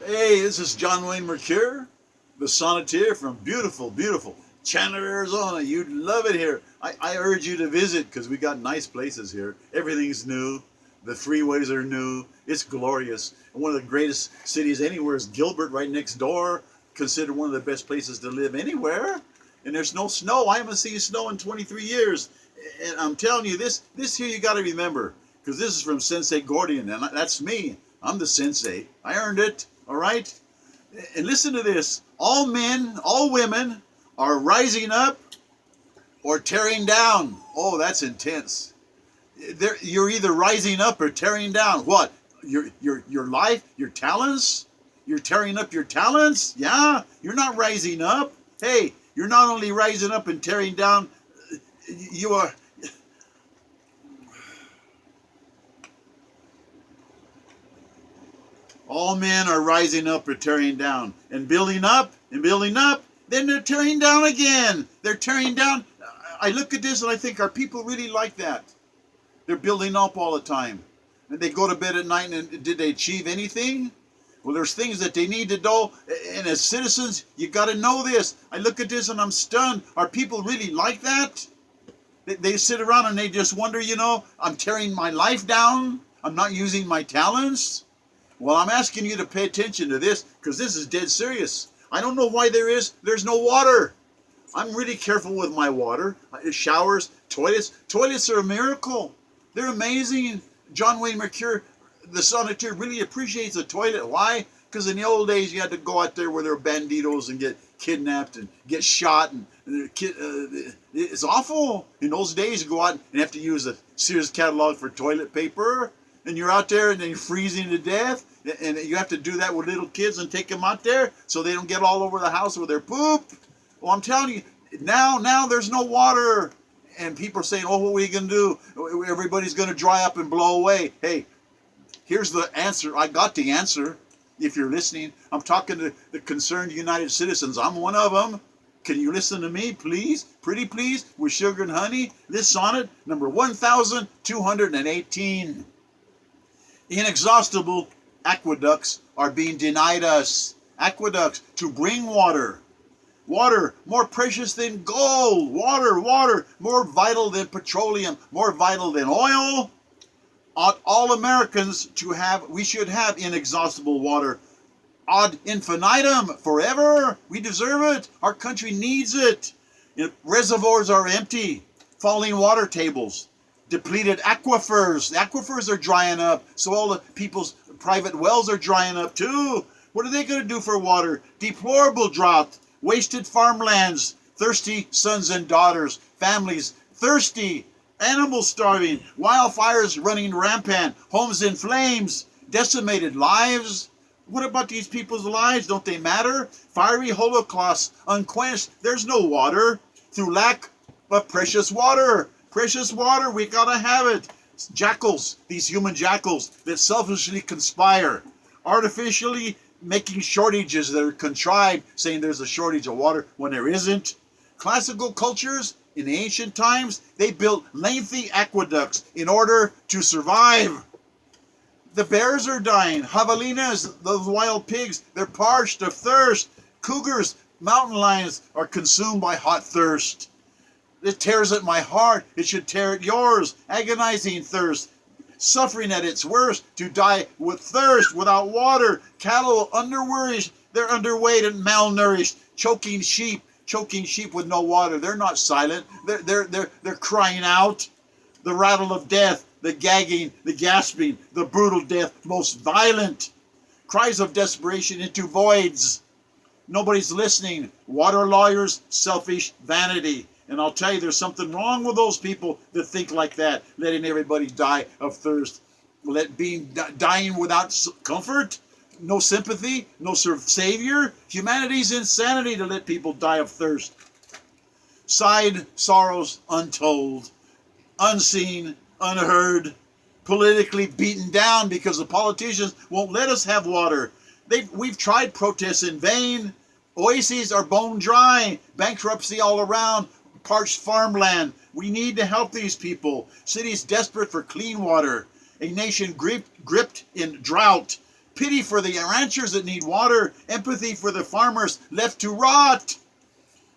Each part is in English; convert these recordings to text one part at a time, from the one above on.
Hey, this is John Wayne Mercure, the Sonneteer from beautiful, beautiful Chandler, Arizona. You'd love it here. I urge you to visit because we got nice places here. Everything's new. The freeways are new. It's glorious. And one of the greatest cities anywhere is Gilbert, right next door. Considered one of the best places to live anywhere. And there's no snow. I haven't seen snow in 23 years. And I'm telling you, this here you got to remember because this is from Sensei Gordian, and that's me. I'm the sensei. I earned it. All right? And listen to this. All men, all women are rising up or tearing down. Oh, that's intense. You're either rising up or tearing down. What? Your life, your talents? You're tearing up your talents? Yeah? You're not rising up. Hey, you're not only rising up and tearing down, you are... All men are rising up or tearing down and building up, then they're tearing down again. They're tearing down. I look at this and I think, are people really like that? They're building up all the time. And they go to bed at night and did they achieve anything? Well, there's things that they need to know. And as citizens, you got to know this. I look at this and I'm stunned. Are people really like that? They sit around and they just wonder, I'm tearing my life down. I'm not using my talents. Well, I'm asking you to pay attention to this because this is dead serious. I don't know why there's no water. I'm really careful with my water. Showers, toilets. Toilets are a miracle. They're amazing. John Wayne Mercure, the Sonneteer, really appreciates a toilet. Why? Because in the old days, you had to go out there where there were banditos and get kidnapped and get shot. And it's awful. In those days, you go out and have to use a Sears catalog for toilet paper. And you're out there and then you're freezing to death. And you have to do that with little kids and take them out there so they don't get all over the house with their poop. Well, I'm telling you, now there's no water. And people are saying, oh, what are we going to do? Everybody's going to dry up and blow away. Hey, here's the answer. I got the answer. If you're listening, I'm talking to the concerned United citizens. I'm one of them. Can you listen to me, please? Pretty please, with sugar and honey. This sonnet, number 1218. Inexhaustible aqueducts are being denied us. Aqueducts to bring water. Water, more precious than gold. Water, more vital than petroleum, more vital than oil. Ought all Americans we should have inexhaustible water. Ad infinitum, forever. We deserve it. Our country needs it. Reservoirs are empty. Falling water tables. Depleted aquifers. The aquifers are drying up, so all the people's private wells are drying up too. What are they going to do for water? Deplorable drought, wasted farmlands, thirsty sons and daughters, families thirsty, animals starving, wildfires running rampant, homes in flames, decimated lives. What about these people's lives? Don't they matter? Fiery holocausts, unquenched. There's no water through lack of precious water. Precious water, we gotta have it. Jackals, these human jackals that selfishly conspire, artificially making shortages that are contrived, saying there's a shortage of water when there isn't. Classical cultures in the ancient times, they built lengthy aqueducts in order to survive. The bears are dying. Javelinas, those wild pigs, they're parched of thirst. Cougars, mountain lions are consumed by hot thirst. It tears at my heart. It should tear at yours. Agonizing thirst. Suffering at its worst. To die with thirst, without water. Cattle undernourished. They're underweight and malnourished. Choking sheep with no water. They're not silent. They're crying out. The rattle of death. The gagging. The gasping. The brutal death. Most violent. Cries of desperation into voids. Nobody's listening. Water lawyers. Selfish vanity. And I'll tell you, there's something wrong with those people that think like that, letting everybody die of thirst, dying without comfort, no sympathy, no savior. Humanity's insanity to let people die of thirst. Sighed sorrows untold, unseen, unheard, politically beaten down because the politicians won't let us have water. We've tried protests in vain. Oases are bone dry, bankruptcy all around. Parched farmland. We need to help these people. Cities desperate for clean water. A nation gripped in drought. Pity for the ranchers that need water. Empathy for the farmers left to rot.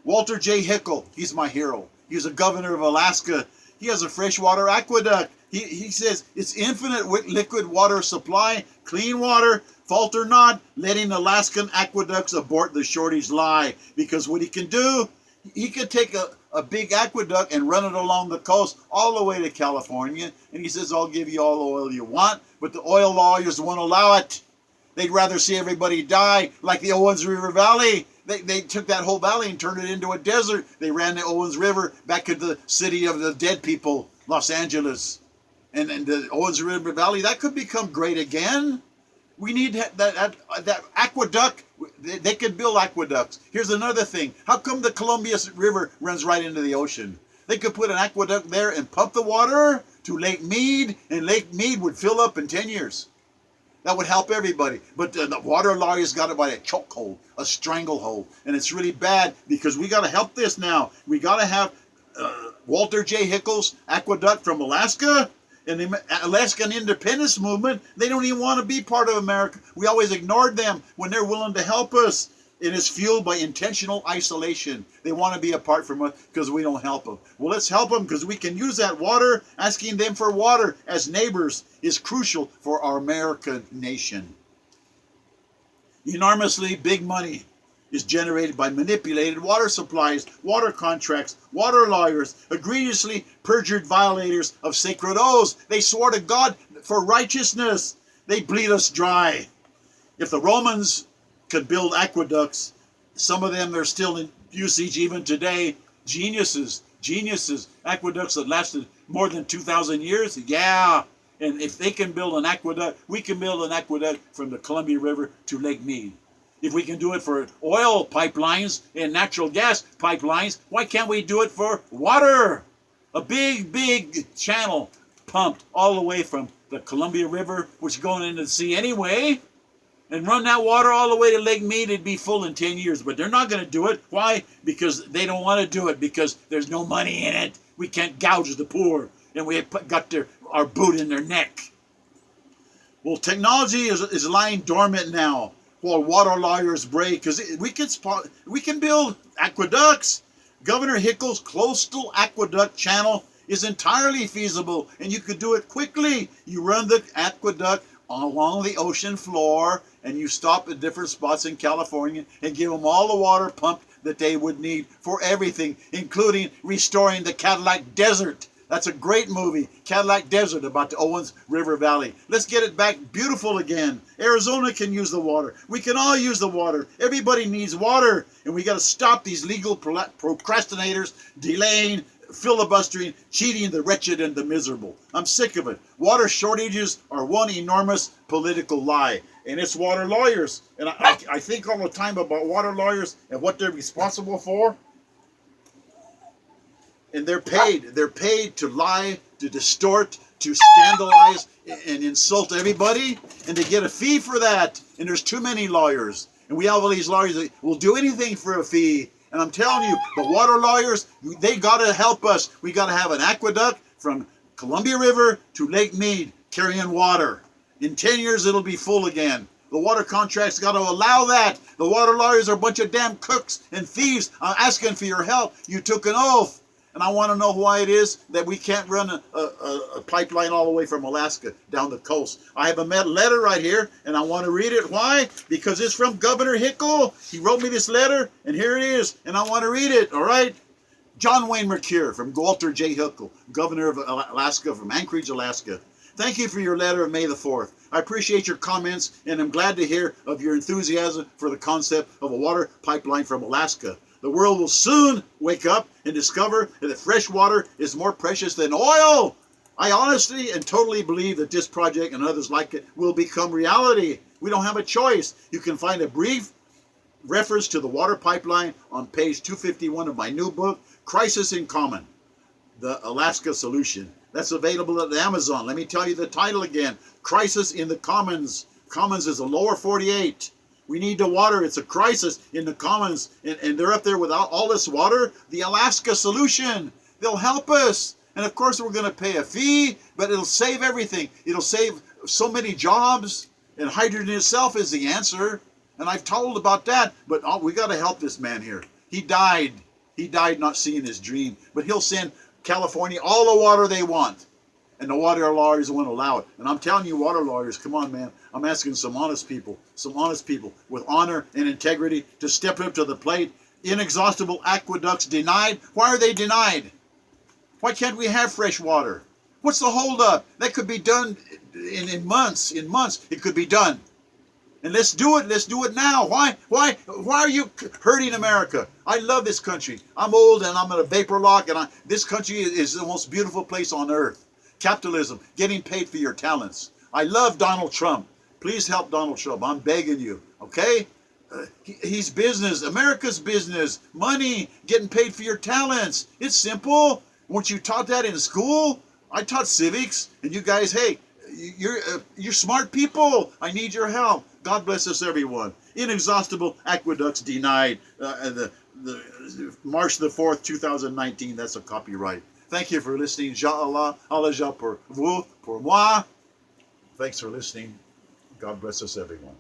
Walter J. Hickel, he's my hero. He's a governor of Alaska. He has a freshwater aqueduct. He says it's infinite liquid water supply, clean water, falter not, letting Alaskan aqueducts abort the shortage lie. Because what he can do, he could take a big aqueduct and run it along the coast all the way to California. And he says, I'll give you all the oil you want, but the oil lawyers won't allow it. They'd rather see everybody die, like the Owens River Valley. They took that whole valley and turned it into a desert. They ran the Owens River back into the city of the dead people, Los Angeles. And the Owens River Valley, that could become great again. We need that aqueduct. They could build aqueducts. Here's another thing. How come the Columbia River runs right into the ocean? They could put an aqueduct there and pump the water to Lake Mead, and Lake Mead would fill up in 10 years. That would help everybody. But the water lawyers got it by a chokehold, a stranglehold. And it's really bad because we got to help this now. We got to have Walter J. Hickel's aqueduct from Alaska. And the Alaskan independence movement, they don't even want to be part of America. We always ignored them when they're willing to help us. It is fueled by intentional isolation. They want to be apart from us because we don't help them. Well, let's help them because we can use that water. Asking them for water as neighbors is crucial for our American nation. Enormously big money is generated by manipulated water supplies, water contracts, water lawyers, egregiously perjured violators of sacred oaths. They swore to God for righteousness. They bleed us dry. If the Romans could build aqueducts, some of them are still in usage even today. Geniuses, aqueducts that lasted more than 2,000 years. Yeah, and if they can build an aqueduct, we can build an aqueduct from the Columbia River to Lake Mead. If we can do it for oil pipelines and natural gas pipelines, why can't we do it for water? A big channel pumped all the way from the Columbia River, which is going into the sea anyway, and run that water all the way to Lake Mead. It'd be full in 10 years, but they're not going to do it. Why? Because they don't want to do it, because there's no money in it. We can't gouge the poor, and we have got our boot in their neck. Well, technology is lying dormant now while water lawyers break, because we can build aqueducts. Governor Hickel's coastal aqueduct channel is entirely feasible, and you could do it quickly. You run the aqueduct along the ocean floor, and you stop at different spots in California and give them all the water pumped that they would need for everything, including restoring the Cadillac Desert. That's a great movie, Cadillac Desert, about the Owens River Valley. Let's get it back beautiful again. Arizona can use the water. We can all use the water. Everybody needs water. And we got to stop these legal procrastinators delaying, filibustering, cheating the wretched and the miserable. I'm sick of it. Water shortages are one enormous political lie. And it's water lawyers. And I think all the time about water lawyers and what they're responsible for. And they're paid to lie, to distort, to scandalize and insult everybody, and they get a fee for that. And there's too many lawyers, and we have all these lawyers that will do anything for a fee. And I'm telling you, the water lawyers, they got to help us. We got to have an aqueduct from Columbia River to Lake Mead carrying water. In 10 years, it'll be full again. The water contracts got to allow that. The water lawyers are a bunch of damn crooks and thieves. I'm asking for your help. You took an oath. And I want to know why it is that we can't run a pipeline all the way from Alaska down the coast. I have a letter right here, and I want to read it. Why? Because it's from Governor Hickel. He wrote me this letter, and here it is, and I want to read it, all right? John Wayne Mercure from Walter J. Hickel, Governor of Alaska, from Anchorage, Alaska. Thank you for your letter of May the 4th. I appreciate your comments, and I'm glad to hear of your enthusiasm for the concept of a water pipeline from Alaska. The world will soon wake up and discover that fresh water is more precious than oil. I honestly and totally believe that this project and others like it will become reality. We don't have a choice. You can find a brief reference to the water pipeline on page 251 of my new book, Crisis in Common, The Alaska Solution. That's available at Amazon. Let me tell you the title again, Crisis in the Commons. Commons is the lower 48. We need the water. It's a crisis in the commons. And they're up there without all this water. The Alaska Solution. They'll help us. And of course, we're going to pay a fee, but it'll save everything. It'll save so many jobs. And hydrogen itself is the answer. And I've told about that. But we got to help this man here. He died. He died not seeing his dream. But he'll send California all the water they want. And the water lawyers won't allow it. And I'm telling you, water lawyers, come on, man. I'm asking some honest people with honor and integrity to step up to the plate. Inexhaustible aqueducts denied. Why are they denied? Why can't we have fresh water? What's the holdup? That could be done in months. In months, it could be done. And let's do it. Let's do it now. Why are you hurting America? I love this country. I'm old and I'm in a vapor lock, and this country is the most beautiful place on earth. Capitalism, getting paid for your talents. I love Donald Trump. Please help Donald Trump. I'm begging you. Okay? He's business. America's business. Money. Getting paid for your talents. It's simple. Weren't you taught that in school? I taught civics, and you guys, hey, you're smart people. I need your help. God bless us, everyone. Inexhaustible aqueducts denied. The March the 4th, 2019. That's a copyright. Thank you for listening. Ja Allah, Allah ja pour vous, pour moi. Thanks for listening. God bless us, everyone.